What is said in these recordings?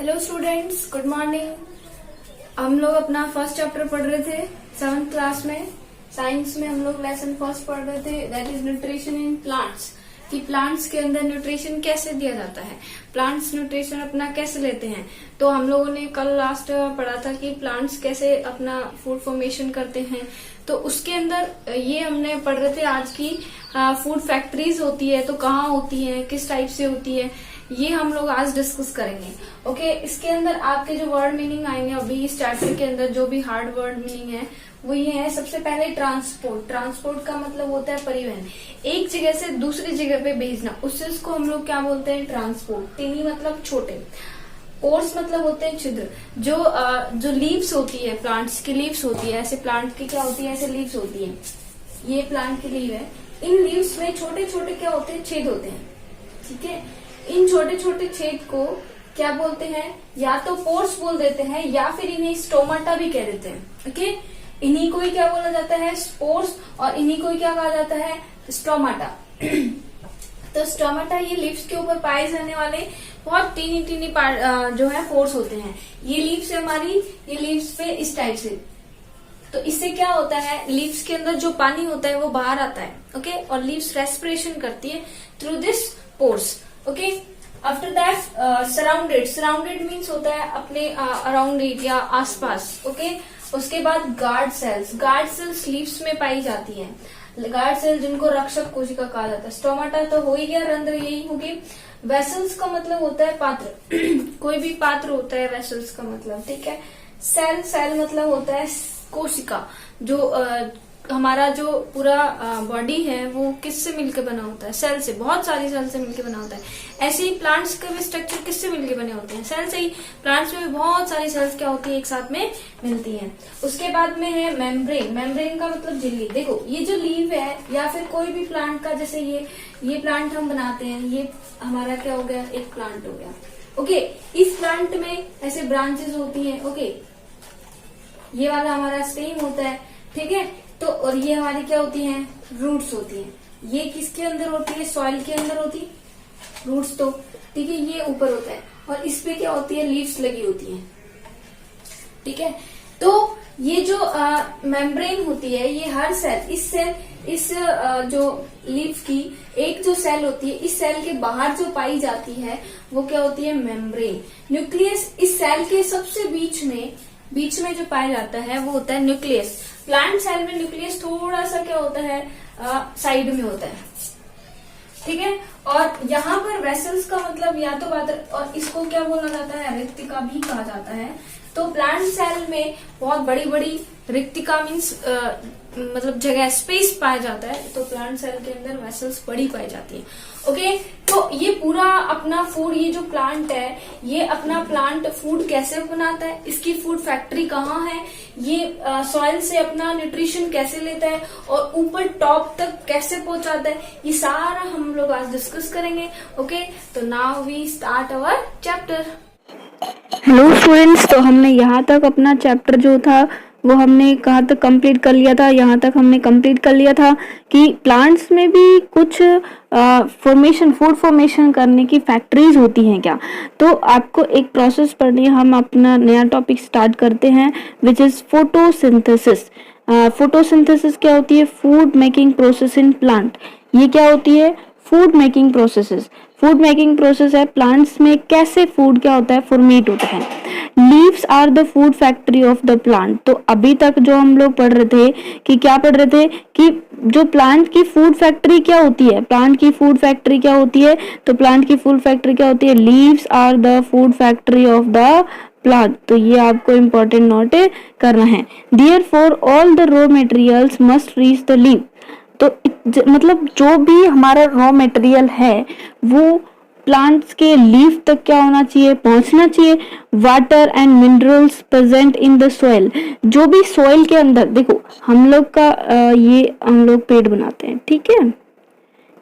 Hello students, good morning. हम लोग अपना फर्स्ट चैप्टर पढ़ रहे थे 7th क्लास में। साइंस में हम लोग लेसन फर्स्ट पढ़ रहे थे, that is nutrition in plants, कि प्लांट्स के अंदर न्यूट्रिशन कैसे दिया जाता है, प्लांट्स न्यूट्रिशन अपना कैसे लेते हैं। तो हम लोगों ने कल लास्ट पढ़ा था कि प्लांट्स कैसे अपना फूड फॉर्मेशन करते हैं। तो उसके अंदर ये हमने पढ़ रहे थे आज की फूड फैक्ट्रीज होती है तो कहाँ होती है, किस टाइप से होती है, ये हम लोग आज डिस्कस करेंगे। ओके, इसके अंदर आपके जो वर्ड मीनिंग आएंगे अभी इस चैप्टर के अंदर, जो भी हार्ड वर्ड मीनिंग है वो ये है। सबसे पहले ट्रांसपोर्ट। ट्रांसपोर्ट का मतलब होता है परिवहन, एक जगह से दूसरी जगह पे भेजना, उससे उसको हम लोग क्या बोलते हैं, ट्रांसपोर्ट। टिनी मतलब छोटे, पोर्स मतलब होते हैं छिद्र। जो लीव्स होती है, प्लांट्स की लीव्स होती है, ऐसे प्लांट की क्या होती है, ऐसे लीव्स होती है, ये प्लांट की लीव है। इन लीव्स में छोटे छोटे क्या होते हैं, छेद होते हैं। ठीक है, इन छोटे छोटे छेद को क्या बोलते हैं, या तो पोर्स बोल देते हैं या फिर इन्हें स्टोमाटा भी कह देते हैं। ओके, इन्हीं को ही क्या बोला जाता है, स्पोर्स, और इन्हीं को ही क्या कहा जाता है, स्टोमाटा। तो स्टोमाटा ये लीव्स के ऊपर पाए जाने वाले बहुत टीनी टीनी जो है पोर्स होते हैं। ये लीव्स है हमारी, ये लीव्स पे इस टाइप से। तो इससे क्या होता है, लीव्स के अंदर जो पानी होता है वो बाहर आता है। ओके, और लीव्स रेस्पिरेशन करती है through this pores. Okay, after that surrounded means होता है अपने अराउंड इट या आसपास। ओके, उसके बाद गार्ड सेल्स लीव्स में पाई जाती है। गार्ड सेल जिनको रक्षक कोशिका कहा जाता है। स्टोमाटा तो हो ही गया, रंध्र यही होगी। वेसल्स का मतलब होता है पात्र कोई भी पात्र होता है वेसल्स का मतलब। ठीक है, सेल मतलब होता है कोशिका। जो हमारा जो पूरा बॉडी है वो किससे मिलकर बना होता है, सेल से, बहुत सारी सेल से मिलकर बना होता है। ऐसे ही प्लांट्स के भी स्ट्रक्चर किससे मिलकर बने होते हैं, सेल से ही। प्लांट्स में भी बहुत सारी सेल्स क्या होती है, एक साथ में मिलती हैं। उसके बाद में है मेम्ब्रेन का मतलब झिल्ली। देखो, ये जो लीव है या फिर कोई भी प्लांट का, जैसे ये प्लांट हम बनाते हैं, ये हमारा क्या हो गया, एक प्लांट हो गया। ओके, इस प्लांट में ऐसे ब्रांचेस होती है। ओके, ये वाला हमारा स्टेम होता है। ठीक है, तो और ये हमारी क्या होती हैं, रूट्स होती हैं। ये किसके अंदर होती है, सॉइल के अंदर होती है रूट्स। तो ठीक है, ये ऊपर होता है और इस पे क्या होती है, लीव्स लगी होती हैं। ठीक है, तो ये जो मेम्ब्रेन होती है, ये हर इस जो लीफ की एक जो सेल होती है, इस सेल के बाहर जो पाई जाती है वो क्या होती है, मेम्ब्रेन। न्यूक्लियस इस सेल के सबसे बीच में जो पाया जाता है वो होता है न्यूक्लियस। प्लांट सेल में न्यूक्लियस थोड़ा सा क्या होता है, साइड में होता है। ठीक है, और यहाँ पर वेसल्स का मतलब या तो पात्र, और इसको क्या बोला जाता है, रिक्तिका भी कहा जाता है। तो प्लांट सेल में बहुत बड़ी बड़ी रिक्तिका मीन्स मतलब जगह, स्पेस पाया जाता है। तो प्लांट सेल के अंदर वेसल्स बड़ी पाई जाती है। ओके, तो ये पूरा अपना फूड, ये जो प्लांट है, ये अपना प्लांट फूड कैसे बनाता है, इसकी फूड फैक्ट्री कहाँ है, ये सॉइल से अपना न्यूट्रिशन कैसे लेता है और ऊपर टॉप तक कैसे पहुंचाता है, ये सारा हम लोग आज डिस्कस करेंगे। ओके, तो now we start our chapter. Hello students, तो हमने यहाँ तक अपना चैप्टर जो था वो हमने कहाँ तक कंप्लीट कर लिया था। यहाँ तक हमने कंप्लीट कर लिया था कि प्लांट्स में भी कुछ फूड फॉर्मेशन करने की फैक्ट्रीज होती हैं क्या। तो आपको एक प्रोसेस पढ़नी है। हम अपना नया टॉपिक स्टार्ट करते हैं, विच इज फोटोसिंथेसिस। फोटोसिंथेसिस क्या होती है, food making process in plant. ये क्या होती है, food making processes. Food making process है, प्लांट्स में कैसे फूड क्या होता है, फॉर्मेट होता है। Leaves are the food factory of the plant. तो अभी तक जो हम लोग पढ़ रहे थे कि क्या पढ़ रहे थे, कि जो प्लांट की फूड फैक्ट्री क्या होती है, प्लांट की फूड फैक्ट्री क्या होती है, तो प्लांट की फूड फैक्ट्री क्या होती है, leaves are the food factory of the plant. तो ये आपको इम्पोर्टेंट नोट करना है। Therefore all the raw materials must reach the leave. तो मतलब जो भी हमारा रॉ मटेरियल है वो प्लांट्स के लीफ तक क्या होना चाहिए, पहुंचना चाहिए। Water and minerals present in the soil. जो भी सॉइल के अंदर, देखो हम लोग का ये हम लोग पेड़ बनाते हैं, ठीक है,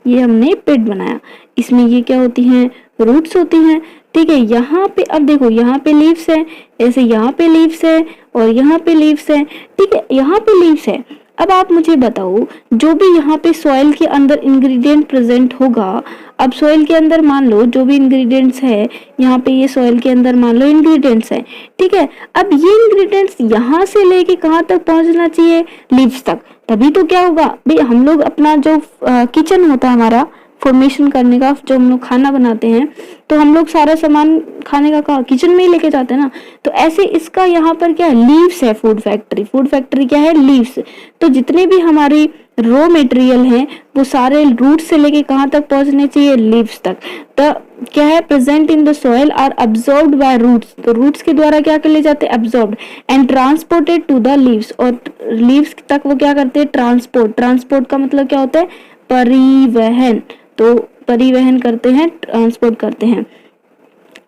ये हमने पेड़ बनाया, इसमें ये क्या होती हैं, रूट्स होती हैं। ठीक है, यहाँ पे अब देखो, यहाँ पे लीव्स है, ऐसे यहाँ पे लीव्स है और यहाँ पे लीव्स है। ठीक है, यहाँ पे लीव्स है। अब आप मुझे बताओ, जो भी यहाँ पे सॉइल के अंदर इंग्रेडिएंट प्रेजेंट होगा, अब सॉइल के अंदर मान लो जो भी इंग्रेडिएंट्स है, यहाँ पे ये सॉइल के अंदर मान लो इंग्रेडिएंट्स है, ठीक है। अब ये इंग्रेडिएंट्स यहाँ से लेके कहाँ तक पहुंचना चाहिए, लीव्स तक। तभी तो क्या होगा भाई, हम लोग अपना जो किचन होता है हमारा फॉर्मेशन करने का, जो हम लोग खाना बनाते हैं, तो हम लोग सारा सामान खाने का कहाँ, किचन में ही लेके जाते हैं ना। तो ऐसे इसका यहाँ पर क्या है, लीव्स है, फूड फैक्ट्री। फूड फैक्ट्री क्या है, लीव्स। तो जितने भी हमारी रॉ मटेरियल हैं वो सारे रूट से लेके कहाँ तक पहुंचने चाहिए, लीव्स तक। तो क्या है, present in the soil are absorbed by roots. तो रूट्स के द्वारा क्या कर ले जाते हैं, absorbed, and transported to the leaves. और लीव्स तक वो क्या करते हैं, ट्रांसपोर्ट। ट्रांसपोर्ट का मतलब क्या होता है, परिवहन। तो परिवहन करते हैं, ट्रांसपोर्ट करते हैं,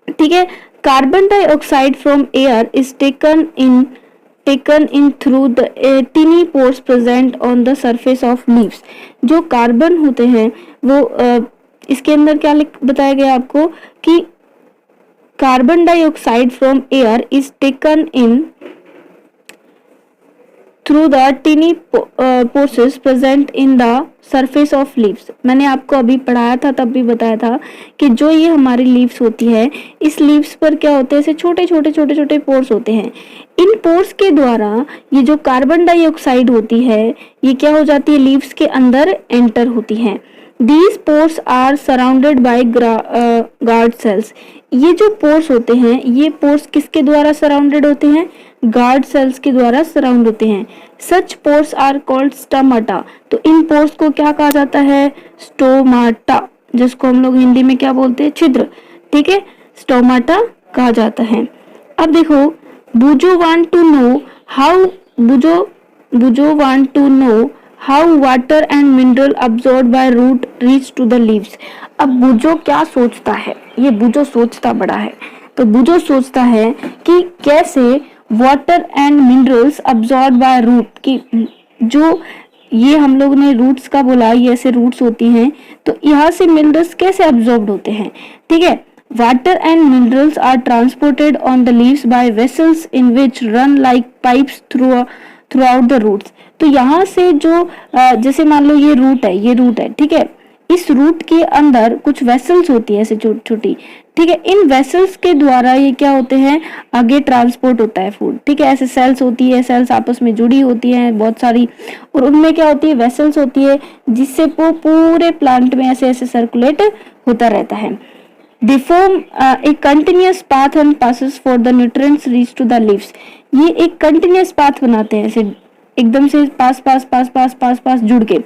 ठीक है। Carbon dioxide from air is taken in through the टिनी pores present on the surface of leaves. जो कार्बन होते हैं वो इसके अंदर क्या बताया गया आपको कि carbon dioxide from air is taken in through the टिनी processes present in the surface of leaves. मैंने आपको अभी पढ़ाया था, तब भी बताया था कि जो ये हमारी लीव्स होती है, इस लीव्स पर क्या होते हैं, ऐसे छोटे छोटे पोर्स होते हैं। इन पोर्स के द्वारा ये जो कार्बन डाइऑक्साइड होती है ये क्या हो जाती है, लीव्स के अंदर एंटर होती है। These pores are surrounded by guard cells। ये जो पोर्स होते हैं, ये पोर्स किसके द्वारा सराउंडेड होते हैं, गार्ड सेल्स के द्वारा सराउंड होते हैं। सच पोर्स आर कॉल्ड स्टोमाटा। तो इन पोर्स को क्या कहा जाता है, स्टोमाटा, जिसको हम लोग हिंदी में क्या बोलते हैं, छिद्र, ठीक है, स्टोमाटा कहा जाता है। अब देखो, बुजो want to know how water and mineral absorb by root reach to the leaves. अब बुजो क्या सोचता है, ये बुजो सोचता बड़ा है। तो बुजो सोचता है कि कैसे water and minerals absorb by root, की जो ये हम लोग ने रूट्स का बोला, ये ऐसे रूट्स होती हैं, तो यहाँ से मिनरल्स कैसे अब्सॉर्ब होते हैं, ठीक है। Water and minerals are transported on the leaves by vessels in which run like pipes throughout the roots. तो यहाँ से जो जैसे मान लो ये रूट है, ठीक है, इस रूट के अंदर कुछ वेसल्स होती है ऐसे छोटी छोटी, ठीक है। इन वेसल्स के द्वारा ये क्या होते हैं, आगे ट्रांसपोर्ट होता है फूड, ठीक है। ऐसे सेल्स होती है, सेल्स आपस में जुड़ी होती हैं बहुत सारी, और उनमें क्या होती है, वेसल्स होती है, जिससे वो पूरे प्लांट में ऐसे ऐसे सर्कुलेट होता रहता है। They form a continuous path and passes for the nutrients reach to the leaves। ये एक कंटिन्यूस पाथ बनाते हैं, ऐसे एकदम से पास जुड़ के,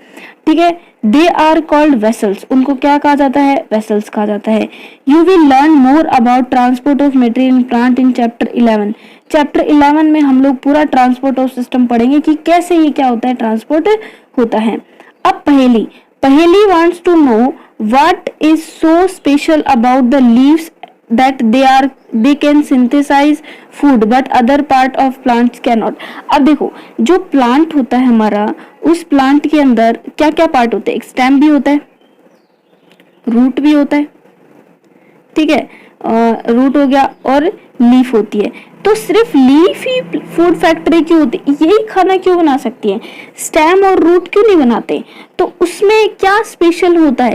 ठीक है। They are called vessels. उनको क्या कहा जाता है, वेसल्स कहा जाता है। You will learn more about transport of material in plant in chapter 11। Chapter 11 में हम लोग पूरा ट्रांसपोर्ट ऑफ सिस्टम पढ़ेंगे कि कैसे ये क्या होता है, ट्रांसपोर्ट होता है। अब पहेली wants to know what is so special about the leaves that they can synthesize food but other part of plants cannot। अब देखो, जो प्लांट होता है हमारा, उस प्लांट के अंदर क्या क्या पार्ट होते हैं, एक स्टेम भी होता है, रूट भी होता है, ठीक है, रूट हो गया, और लीफ होती है। तो सिर्फ लीफ ही फूड फैक्ट्री क्यों होती है, यही खाना क्यों बना सकती है, स्टेम और रूट क्यों नहीं बनाते। तो उसमें क्या स्पेशल होता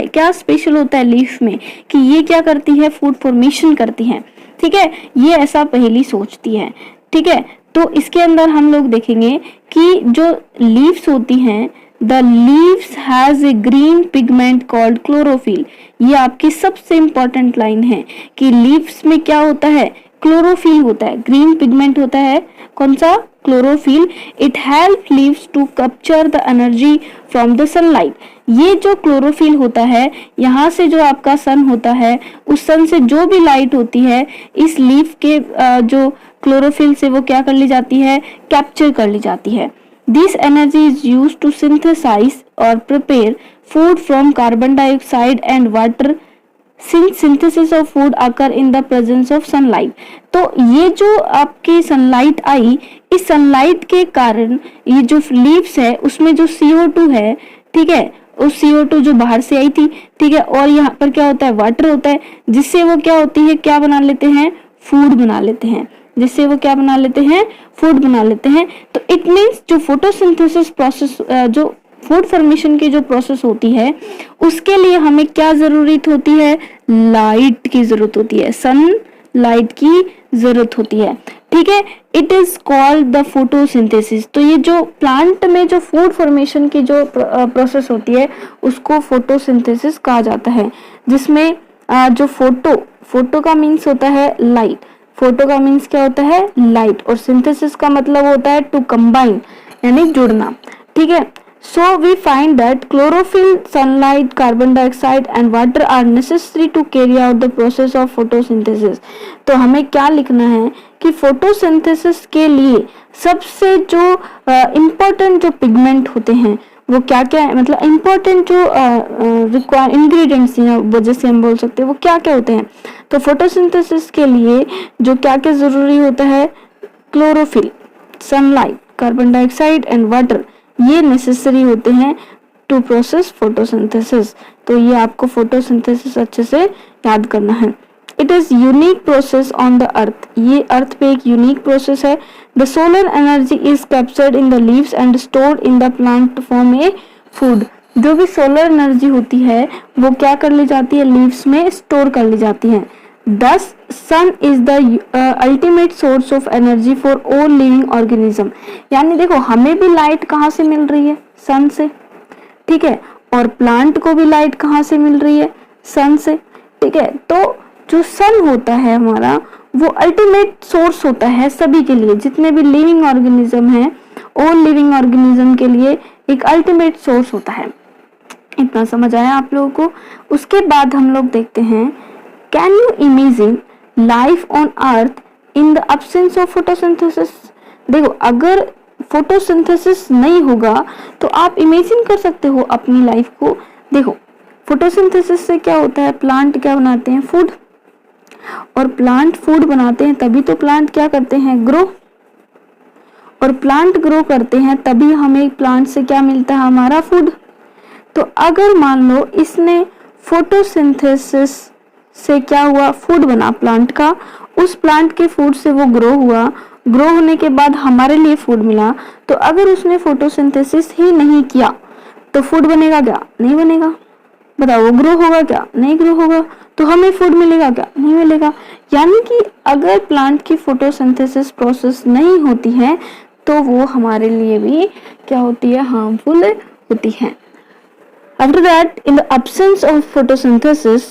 है लीफ में, कि ये क्या करती है, फूड फॉर्मेशन करती है, ठीक है। ये ऐसा पहेली सोचती है, ठीक है। तो इसके अंदर हम लोग देखेंगे कि जो लीव्स होती हैं, the leaves has a green pigment called chlorophyll. ये आपकी सबसे इंपॉर्टेंट लाइन है कि लीव्स में क्या होता है, क्लोरोफिल होता है, ग्रीन पिगमेंट होता है, कौन सा, chlorophyll. It help leaves to capture the energy from the sunlight. ये जो क्लोरोफिल होता है, यहाँ से जो आपका सन होता है, उस सन से जो भी लाइट होती है, इस लीफ के जो क्लोरोफिल से वो क्या कर ली जाती है, कैप्चर कर ली जाती है। This energy is used to synthesise और prepare food from carbon dioxide and water. Since synthesis of food occur in the presence of sunlight। तो ये जो आपकी सनलाइट आई, इस सनलाइट के कारण ये जो लीव्स है उसमें जो CO2 है, ठीक है, उस CO2 जो बाहर से आई थी, ठीक है, और यहाँ पर क्या होता है, वाटर होता है, जिससे वो क्या होती है, क्या बना लेते हैं, फूड बना लेते हैं, जिससे वो क्या बना लेते हैं, फूड बना लेते हैं। तो इट मीन्स जो फोटोसिंथेसिस प्रोसेस, जो फूड फॉर्मेशन की जो प्रोसेस होती है, उसके लिए हमें क्या जरूरत होती है, लाइट की जरूरत होती है, सन लाइट की जरूरत होती है। ठीक है, it is called the photosynthesis. तो ये जो प्लांट में जो फूड फॉर्मेशन की जो प्रोसेस होती है उसको फोटोसिंथेसिस कहा जाता है, जिसमें जो फोटो का मीन्स होता है लाइट, फोटो का मीन्स क्या होता है, लाइट, और सिंथेसिस का मतलब होता है टू कंबाइन, यानी जुड़ना। ठीक है, so we find that chlorophyll, sunlight, carbon dioxide and water are necessary to carry out the process of photosynthesis। तो हमें क्या लिखना है कि फोटोसिंथेसिस के लिए सबसे जो इम्पोर्टेंट जो पिगमेंट होते हैं वो क्या क्या है, मतलब इम्पोर्टेंट जो इंग्रेडिएंट्स हैं जैसे हम बोल सकते हैं वो क्या क्या होते हैं। तो फोटोसिंथेसिस के लिए जो क्या क्या जरूरी होता है, chlorophyll, sunlight, carbon dioxide and water, ये नेसेसरी होते हैं टू प्रोसेस फोटोसिंथेसिस। तो ये आपको फोटोसिंथेसिस अच्छे से याद करना है। It is unique process on the earth, ये अर्थ पे एक यूनिक प्रोसेस है। The solar energy is captured in the leaves and stored in the plant to form a food. जो भी सोलर एनर्जी होती है वो क्या कर ली जाती है, लीव्स में स्टोर कर ली जाती है। Thus, sun is the ultimate source of energy for all living organism। यानी देखो हमें भी लाइट कहाँ से मिल रही है, सन से। ठीक है, और प्लांट को भी लाइट कहाँ से मिल रही है, सन से। ठीक है, तो जो सन होता है हमारा वो अल्टीमेट सोर्स होता है सभी के लिए, जितने भी लिविंग ऑर्गेनिज्म हैं, ऑल लिविंग ऑर्गेनिज्म के लिए एक अल्टीमेट सोर्स होता है। इतना समझ आया आप लोगों को। उसके बाद हम लोग देखते हैं, Can you imagine life on earth in the absence of photosynthesis? देखो अगर फोटोसिंथेसिस नहीं होगा तो आप इमेजिन कर सकते हो अपनी लाइफ को। देखो फोटोसिंथेसिस से क्या होता है, प्लांट क्या बनाते हैं, फूड, और प्लांट फूड बनाते हैं तभी तो प्लांट क्या करते हैं, ग्रो, और प्लांट ग्रो करते हैं तभी हमें प्लांट से क्या मिलता है, हमारा फूड। तो अगर मान लो इसने फोटोसिंथेसिस से क्या हुआ, फूड बना प्लांट का, उस प्लांट के फूड से वो ग्रो हुआ, ग्रो होने के बाद हमारे लिए फूड मिला। तो अगर उसने फोटोसिंथेसिस ही नहीं किया तो फूड बनेगा क्या, नहीं बनेगा। बताओ वो ग्रो होगा क्या, नहीं ग्रो होगा। तो हमें फूड मिलेगा क्या, नहीं मिलेगा। यानी कि अगर प्लांट की फोटोसिंथेसिस प्रोसेस नहीं होती है तो वो हमारे लिए भी क्या होती है, हार्मफुल होती है। After that, in the absence of photosynthesis,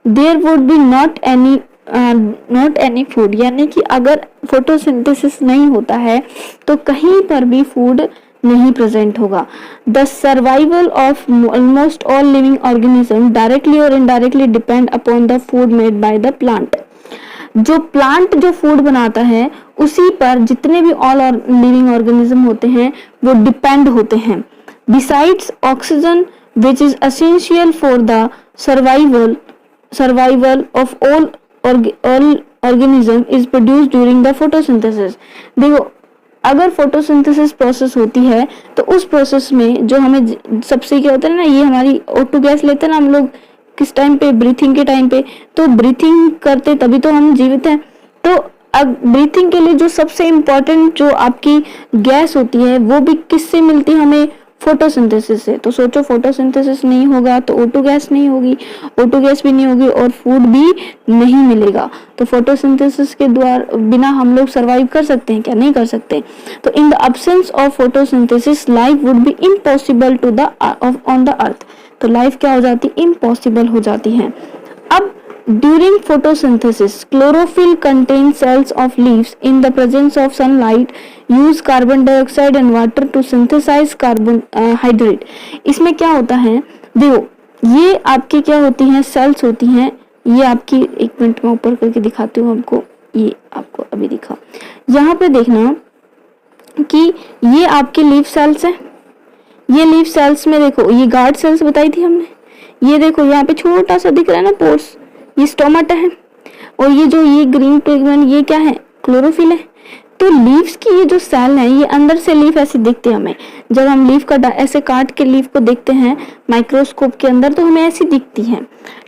there would be not any food। यानी कि अगर फोटोसिंथेसिस नहीं होता है तो कहीं पर भी फूड नहीं प्रेजेंट होगा। The survival of almost all living organisms directly or indirectly depend upon the food made by the plant। जो प्लांट जो फूड बनाता है उसी पर जितने भी ऑल लिविंग ऑर्गेनिज्म होते हैं वो डिपेंड होते हैं। Besides oxygen, which is essential for the survival of all organism, is produced during the photosynthesis। देखो अगर फोटोसिंथेसिस प्रोसेस होती है तो उस प्रोसेस में जो हमें सबसे क्या होता है ना, ये हमारी O2 गैस लेते हैं ना हम लोग किस टाइम पे, ब्रीथिंग के टाइम पे। तो ब्रीथिंग करते तभी तो हम जीवित हैं। तो अब ब्रीथिंग के लिए जो सबसे इम्पोर्टेंट जो आपकी गैस होती है वो भी किससे मिलती है, हमें फोटोसिंथेसिस से। तो सोचो फोटोसिंथेसिस नहीं होगा तो O2 गैस नहीं होगी, O2 गैस भी नहीं होगी और फूड भी नहीं मिलेगा। तो फोटोसिंथेसिस के द्वारा बिना हम लोग सरवाइव कर सकते हैं क्या, नहीं कर सकते। तो in the absence of photosynthesis life would be impossible to the on the earth. तो लाइफ क्या हो जाती, इम्पॉसिबल हो जाती है। अब during photosynthesis, chlorophyll contains cells of leaves in the presence of sunlight use carbon dioxide and water to synthesize carbohydrate। इसमें क्या होता है, देखो ये आपकी क्या होती हैं, सेल्स होती हैं। ये आपकी, एक मिनट में ऊपर करके दिखाती हूँ आपको, ये आपको अभी दिखा, यहाँ पे देखना कि ये आपकी लीफ सेल्स है। ये लीफ सेल्स में देखो ये गार्ड सेल्स बताई थी हमने, ये देखो यहाँ पे छोटा सा दिख रहा है ना पोर्स, ये स्टोमाटा है, और ये जो ये ग्रीन पिगमेंट ये क्या है, क्लोरोफिल है। तो लीव्स की ये जो सेल है, ये अंदर से लीफ ऐसी दिखती है हमें। जब हम लीफ का ऐसे काट के लीफ को देखते हैं माइक्रोस्कोप के अंदर तो हमें ऐसी दिखती है।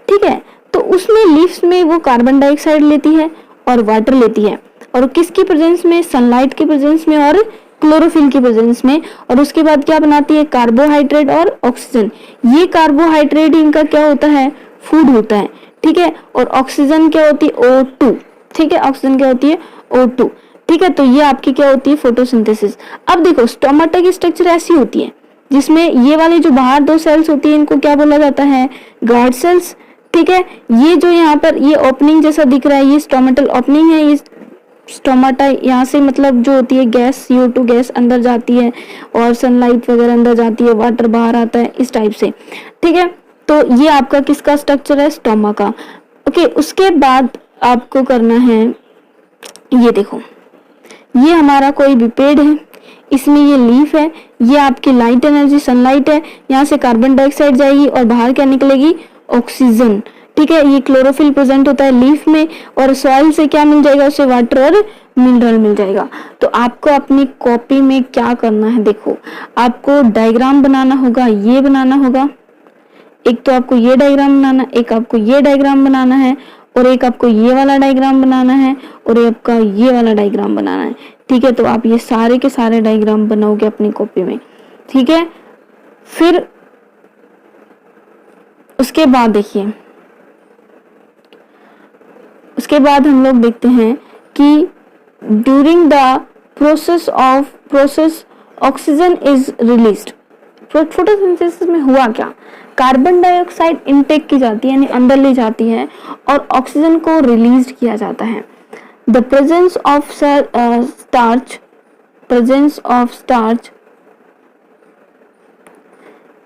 ठीक है, तो उसमें लीव्स में वो कार्बन डाइऑक्साइड लेती है और वाटर लेती है, और किसकी प्रेजेंस में, सनलाइट की प्रेजेंस में और क्लोरोफिल की प्रेजेंस में। और उसके बाद क्या बनाती है, कार्बोहाइड्रेट और ऑक्सीजन। ये कार्बोहाइड्रेट इनका क्या होता है, फूड होता है, ठीक है। और ऑक्सीजन क्या होती है, O2, ठीक है, ऑक्सीजन क्या होती है, O2, ठीक है। तो ये आपकी क्या होती है, फोटोसिंथेसिस। अब देखो स्टोमाटा की स्ट्रक्चर ऐसी होती है जिसमें ये वाली जो बाहर दो सेल्स होती है इनको क्या बोला जाता है, गार्ड सेल्स, ठीक है। ये जो यहाँ पर ये ओपनिंग जैसा दिख रहा है ये स्टोमेटल ओपनिंग है। ये स्टोमाटा यहाँ से मतलब जो होती है गैस, CO2 गैस अंदर जाती है और सनलाइट वगैरह अंदर जाती है, वाटर बाहर आता है, इस टाइप से, ठीक है। तो ये आपका किसका स्ट्रक्चर है, स्टोमा का। ओके, उसके बाद आपको करना है, ये देखो ये हमारा कोई भी पेड़ है, इसमें ये लीफ है, ये आपकी लाइट एनर्जी सनलाइट है, यहाँ से कार्बन डाइऑक्साइड जाएगी और बाहर क्या निकलेगी, ऑक्सीजन, ठीक है। ये क्लोरोफिल प्रेजेंट होता है लीफ में, और सॉइल से क्या मिल जाएगा, उसे वाटर और मिनरल मिल जाएगा। तो आपको अपनी कॉपी में क्या करना है, देखो आपको डायग्राम बनाना होगा, ये बनाना होगा, एक तो आपको ये डायग्राम बनाना, एक आपको ये डायग्राम बनाना है, और एक आपको ये वाला डायग्राम बनाना है, और एक आपका ये वाला डायग्राम बनाना है, ठीक है। तो आप ये सारे के सारे डायग्राम बनाओगे अपनी कॉपी में, ठीक है। फिर उसके बाद देखिए, उसके बाद हम लोग देखते हैं कि during the process oxygen is released. Photosynthesis में हुआ क्या, कार्बन डाइऑक्साइड इनटेक की जाती है, यानी अंदर ली जाती है, और ऑक्सीजन को रिलीज किया जाता है। The presence of starch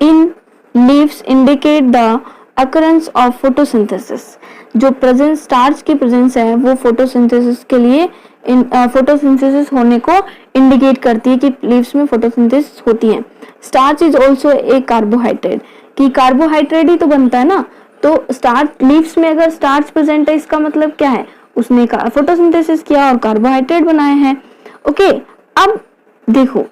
in leaves indicate the occurrence of photosynthesis. जो प्रेजेंस, स्टार्च की प्रेजेंस है वो फोटोसिंथेसिस के लिए, फोटोसिंथेसिस होने को इंडिकेट करती है कि लीव्स में फोटोसिंथेसिस होती है। Starch is also a carbohydrate, कि कार्बोहाइड्रेट ही तो बनता है ना, तो स्टार्च, लीव्स में अगर स्टार्च प्रेजेंट है इसका मतलब क्या है, उसने फोटोसिंथेसिस किया और कार्बोहाइड्रेट बनाए हैं। ओके, अब देखो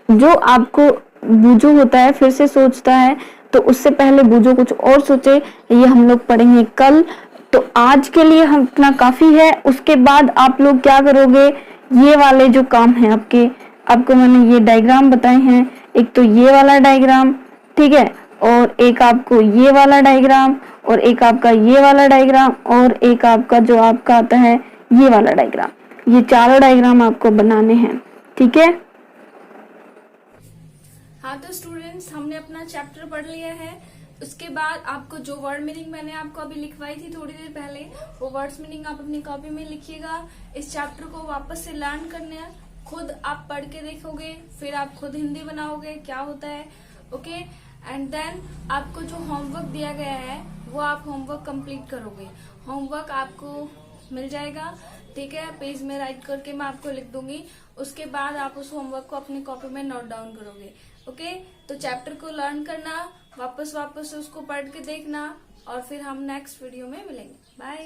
जो आपको बूझो होता है फिर से सोचता है, तो उससे पहले बूझो कुछ और सोचे, ये हम लोग पढ़ेंगे कल। तो आज के लिए हम इतना काफी है। उसके बाद आप लोग क्या करोगे, ये वाले जो काम है आपको मैंने ये डायग्राम बताए हैं, एक तो ये वाला डायग्राम, ठीक है, और एक आपको ये वाला डायग्राम, और एक आपका ये वाला डायग्राम, और एक आपका जो आपका आता है ये वाला डायग्राम। ये चारों डायग्राम आपको बनाने हैं, ठीक है। हाँ तो स्टूडेंट्स, हमने अपना चैप्टर पढ़ लिया है। उसके बाद आपको जो वर्ड मीनिंग मैंने आपको अभी लिखवाई थी थोड़ी देर पहले, वो वर्ड्स मीनिंग आप अपनी कॉपी में लिखिएगा। इस चैप्टर को वापस से लर्न करने हैं, खुद आप पढ़ के देखोगे, फिर आप खुद हिंदी बनाओगे क्या होता है, ओके। एंड देन आपको जो होमवर्क दिया गया है वो आप होमवर्क कंप्लीट करोगे। होमवर्क आपको मिल जाएगा, ठीक है, पेज में राइट करके मैं आपको लिख दूंगी। उसके बाद आप उस होमवर्क को अपनी कॉपी में नोट डाउन करोगे, ओके। तो चैप्टर को लर्न करना, वापस उसको पढ़ के देखना, और फिर हम नेक्स्ट वीडियो में मिलेंगे। बाय।